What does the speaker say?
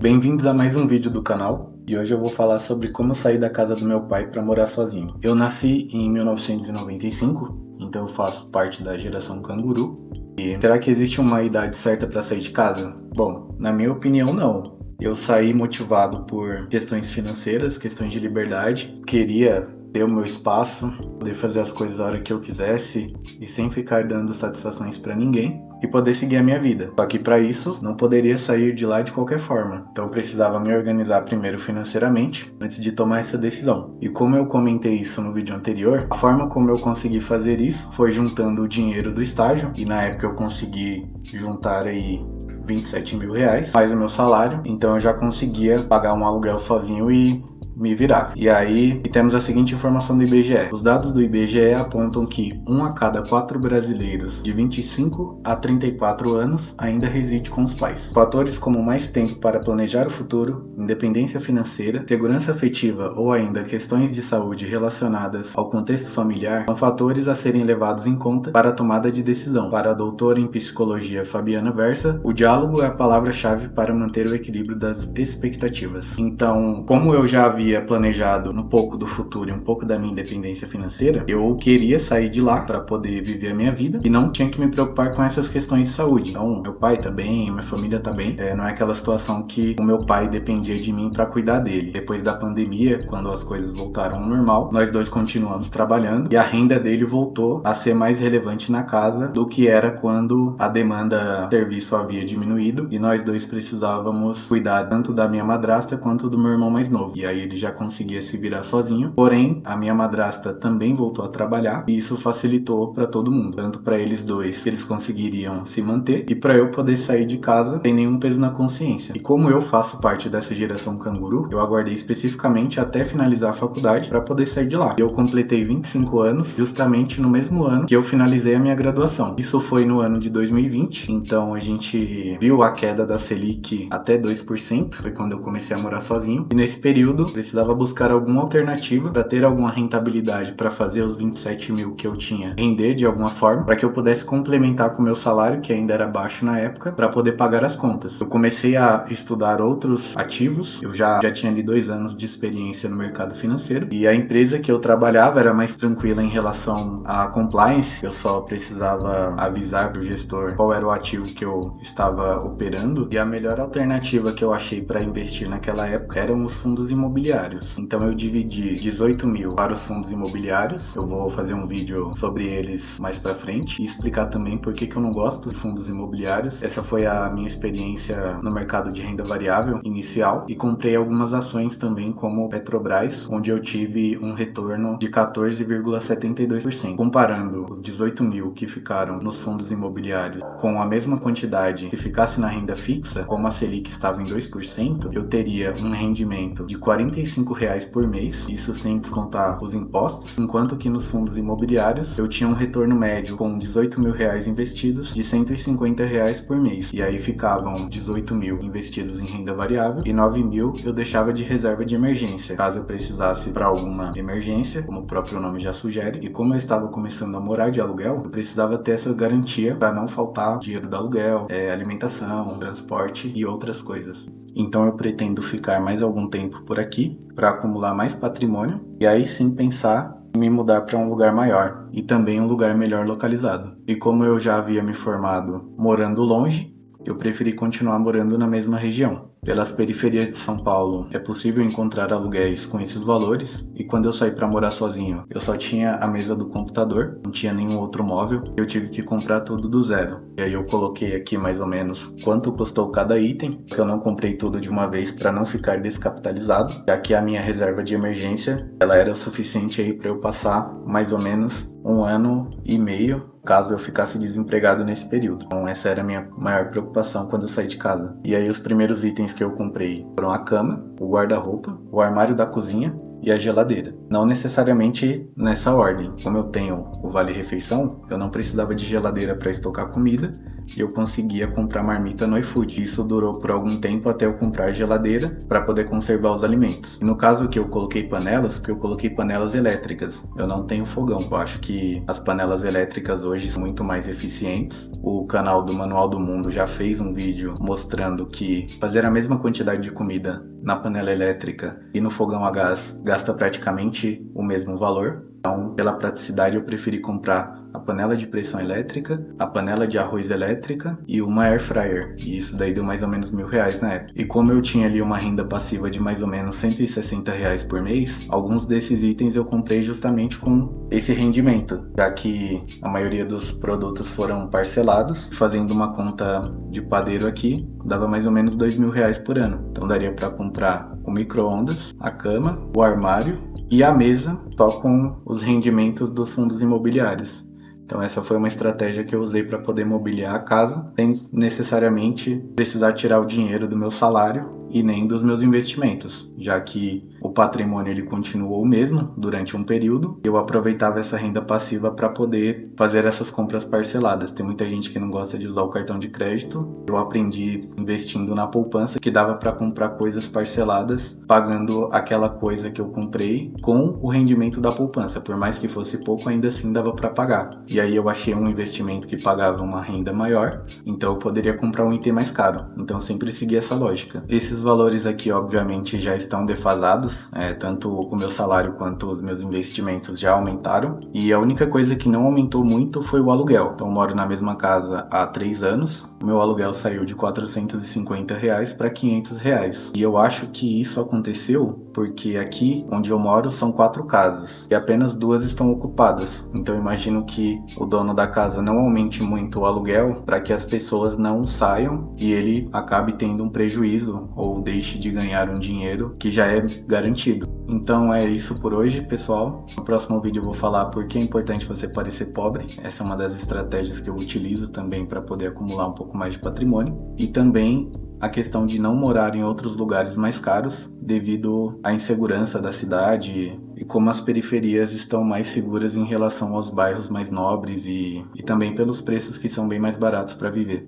Bem-vindos a mais um vídeo do canal e hoje eu vou falar sobre como sair da casa do meu pai para morar sozinho. Eu nasci em 1995, então eu faço parte da geração canguru. E será que existe uma idade certa para sair de casa? Bom, na minha opinião não. Eu saí motivado por questões financeiras, questões de liberdade, queria ter o meu espaço, poder fazer as coisas a hora que eu quisesse e sem ficar dando satisfações para ninguém e poder seguir a minha vida. Só que para isso não poderia sair de lá de qualquer forma. Então eu precisava me organizar primeiro financeiramente antes de tomar essa decisão. E como eu comentei isso no vídeo anterior, a forma como eu consegui fazer isso foi juntando o dinheiro do estágio, e na época eu consegui juntar aí 27 mil reais, mais o meu salário, então eu já conseguia pagar um aluguel sozinho e me virar. E aí temos a seguinte informação do IBGE. Os dados do IBGE apontam que 1 a cada 4 brasileiros de 25 a 34 anos ainda reside com os pais. Fatores como mais tempo para planejar o futuro, independência financeira, segurança afetiva ou ainda questões de saúde relacionadas ao contexto familiar são fatores a serem levados em conta para a tomada de decisão. Para a doutora em psicologia Fabiana Versa, o diálogo é a palavra-chave para manter o equilíbrio das expectativas. Então, como eu já havia planejado um pouco do futuro e um pouco da minha independência financeira, eu queria sair de lá para poder viver a minha vida e não tinha que me preocupar com essas questões de saúde. Então, meu pai tá bem, minha família tá bem. Não é aquela situação que o meu pai dependia de mim para cuidar dele. Depois da pandemia, quando as coisas voltaram ao normal, nós dois continuamos trabalhando e a renda dele voltou a ser mais relevante na casa do que era quando a demanda de serviço havia diminuído e nós dois precisávamos cuidar tanto da minha madrasta quanto do meu irmão mais novo. E aí ele já conseguia se virar sozinho, porém a minha madrasta também voltou a trabalhar e isso facilitou para todo mundo, tanto para eles dois que eles conseguiriam se manter e para eu poder sair de casa sem nenhum peso na consciência. E como eu faço parte dessa geração canguru, eu aguardei especificamente até finalizar a faculdade para poder sair de lá. Eu completei 25 anos justamente no mesmo ano que eu finalizei a minha graduação. Isso foi no ano de 2020, então a gente viu a queda da Selic até 2%, foi quando eu comecei a morar sozinho, e nesse período precisava buscar alguma alternativa para ter alguma rentabilidade para fazer os 27 mil que eu tinha render de alguma forma, para que eu pudesse complementar com o meu salário, que ainda era baixo na época, para poder pagar as contas. Eu comecei a estudar outros ativos, eu já tinha ali 2 anos de experiência no mercado financeiro, e a empresa que eu trabalhava era mais tranquila em relação à compliance, eu só precisava avisar para o gestor qual era o ativo que eu estava operando, e a melhor alternativa que eu achei para investir naquela época eram os fundos imobiliários. Então eu dividi 18 mil para os fundos imobiliários. Eu vou fazer um vídeo sobre eles mais pra frente e explicar também por que eu não gosto de fundos imobiliários. Essa foi a minha experiência no mercado de renda variável inicial e comprei algumas ações também como Petrobras, onde eu tive um retorno de 14,72%. Comparando os 18 mil que ficaram nos fundos imobiliários com a mesma quantidade se ficasse na renda fixa, como a Selic estava em 2%, eu teria um rendimento de R$ 45 por mês, isso sem descontar os impostos, enquanto que nos fundos imobiliários eu tinha um retorno médio com 18 mil reais investidos de R$ 150 por mês, e aí ficavam 18 mil investidos em renda variável e 9 mil eu deixava de reserva de emergência, caso eu precisasse para alguma emergência, como o próprio nome já sugere, e como eu estava começando a morar de aluguel, eu precisava ter essa garantia para não faltar dinheiro do aluguel, alimentação, transporte e outras coisas. Então eu pretendo ficar mais algum tempo por aqui para acumular mais patrimônio e aí sim pensar em me mudar para um lugar maior e também um lugar melhor localizado. E como eu já havia me formado morando longe, eu preferi continuar morando na mesma região. Pelas periferias de São Paulo é possível encontrar aluguéis com esses valores, e quando eu saí para morar sozinho, eu só tinha a mesa do computador, não tinha nenhum outro móvel, eu tive que comprar tudo do zero. E aí eu coloquei aqui mais ou menos quanto custou cada item, que eu não comprei tudo de uma vez para não ficar descapitalizado, já que a minha reserva de emergência, ela era suficiente aí para eu passar mais ou menos 1 ano e meio caso eu ficasse desempregado nesse período. Então essa era a minha maior preocupação quando eu saí de casa. E aí os primeiros itens que eu comprei foram a cama, o guarda-roupa, o armário da cozinha e a geladeira. Não necessariamente nessa ordem. Como eu tenho o Vale Refeição, eu não precisava de geladeira para estocar comida e eu conseguia comprar marmita no iFood. Isso durou por algum tempo até eu comprar geladeira para poder conservar os alimentos. E no caso que eu coloquei panelas, que eu coloquei panelas elétricas. Eu não tenho fogão. Eu acho que as panelas elétricas hoje são muito mais eficientes. O canal do Manual do Mundo já fez um vídeo mostrando que fazer a mesma quantidade de comida na panela elétrica e no fogão a gás gasta praticamente o mesmo valor. Então, pela praticidade, eu preferi comprar a panela de pressão elétrica, a panela de arroz elétrica e uma air fryer. E isso daí deu mais ou menos R$1.000 na época. E como eu tinha ali uma renda passiva de mais ou menos R$160 por mês, alguns desses itens eu comprei justamente com esse rendimento, já que a maioria dos produtos foram parcelados. Fazendo uma conta de padeiro aqui, dava mais ou menos R$2.000 por ano. Então daria para comprar o micro-ondas, a cama, o armário e a mesa, só com os rendimentos dos fundos imobiliários. Então essa foi uma estratégia que eu usei para poder mobiliar a casa, sem necessariamente precisar tirar o dinheiro do meu salário e nem dos meus investimentos, já que o patrimônio ele continuou o mesmo durante um período. Eu aproveitava essa renda passiva para poder fazer essas compras parceladas. Tem muita gente que não gosta de usar o cartão de crédito. Eu aprendi investindo na poupança que dava para comprar coisas parceladas, pagando aquela coisa que eu comprei com o rendimento da poupança. Por mais que fosse pouco, ainda assim dava para pagar. E aí eu achei um investimento que pagava uma renda maior, então eu poderia comprar um item mais caro. Então eu sempre segui essa lógica. Esses valores aqui, obviamente, já estão defasados. Tanto o meu salário quanto os meus investimentos já aumentaram. E a única coisa que não aumentou muito foi o aluguel. Então eu moro na mesma casa há 3 anos. O meu aluguel saiu de R$450 para R$500. E eu acho que isso aconteceu porque aqui onde eu moro são 4 casas e apenas 2 estão ocupadas. Então eu imagino que o dono da casa não aumente muito o aluguel para que as pessoas não saiam e ele acabe tendo um prejuízo ou deixe de ganhar um dinheiro que já é garantido. Então é isso por hoje, pessoal. No próximo vídeo eu vou falar por que é importante você parecer pobre. Essa é uma das estratégias que eu utilizo também para poder acumular um pouco mais de patrimônio. E também a questão de não morar em outros lugares mais caros devido à insegurança da cidade e como as periferias estão mais seguras em relação aos bairros mais nobres e também pelos preços que são bem mais baratos para viver.